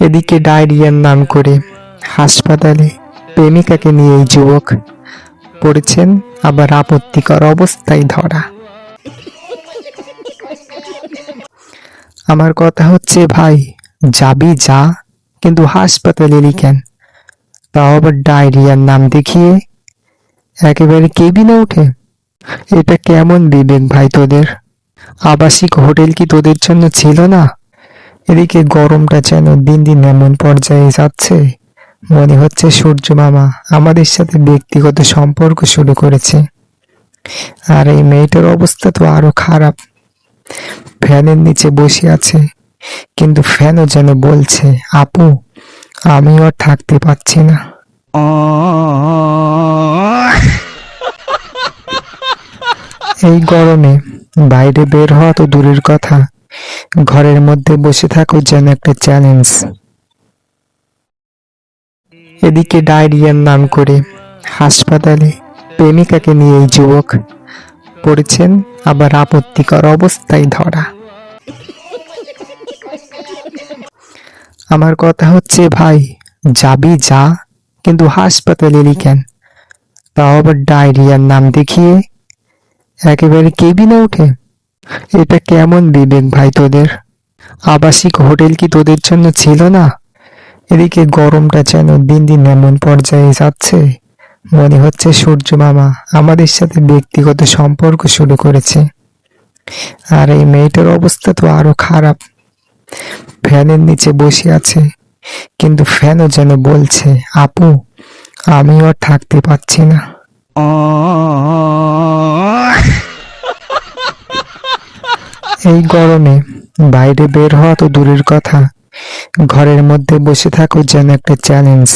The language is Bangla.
এদিকে ডায়রিয়ার নাম করে হাসপাতালে প্রেমিকাকে নিয়ে এই যুবক পড়েছেন আবার আপত্তিকর অবস্থায় ধরা। আমার কথা হচ্ছে ভাই, যাবি যা, কিন্তু হাসপাতালে এলি কেন? তাও আবার ডায়রিয়ার নাম দেখিয়ে একেবারে কেবিনে উঠে। এটা কেমন বিবেক ভাই তোদের? আবাসিক হোটেল কি তোদের জন্য ছিল না? এদিকে গরমটা যেন দিন দিন এমন পর্যায়ে যাচ্ছে, মনে হচ্ছে সূর্য মামা আমাদের সাথে ব্যক্তিগত সম্পর্ক শুরু করেছে। আর এই মেয়েটার অবস্থা তো আরো খারাপ। ফ্যানের নিচে বসে আছে, কিন্তু ফ্যানও যেন বলছে, আপু আমিও আর থাকতে পারছি না। এই গরমে বাইরে বের হওয়া তো দূরের কথা, ঘরের মধ্যে বসে থাকো যেন একটা চ্যালেঞ্জ। এদিকে ডায়রিয়ার নাম করে হাসপাতালে প্রেমিকাকে নিয়ে এই যুবক পড়েছেন আবার আপত্তিকর অবস্থায় ধরা। আমার কথা হচ্ছে ভাই, যাবি যা, কিন্তু হাসপাতালে এলি কেন? তাও আবার ডায়রিয়ার নাম দেখিয়ে একেবারে কেবিনে উঠে। এটা কেমন বিবেক ভাই তোদের? আবাসিক হোটেল কি তোদের জন্য ছিল না? এদিকে গরমটা যেন দিন দিন এমন পর্যায়ে যাচ্ছে, মনে হচ্ছে সূর্য মামা আমাদের সাথে ব্যক্তিগত সম্পর্ক শুরু করেছে। আর এই মেয়েটার অবস্থা তো আরো খারাপ। ফ্যানের নিচে বসে আছে, কিন্তু ফ্যানও যেন বলছে, আপু আমিও আর থাকতে পারছি না। এই গরমে বাইরে বের হওয়া তো দূরের কথা, ঘরের মধ্যে বসে থাকো যেন একটা চ্যালেঞ্জ।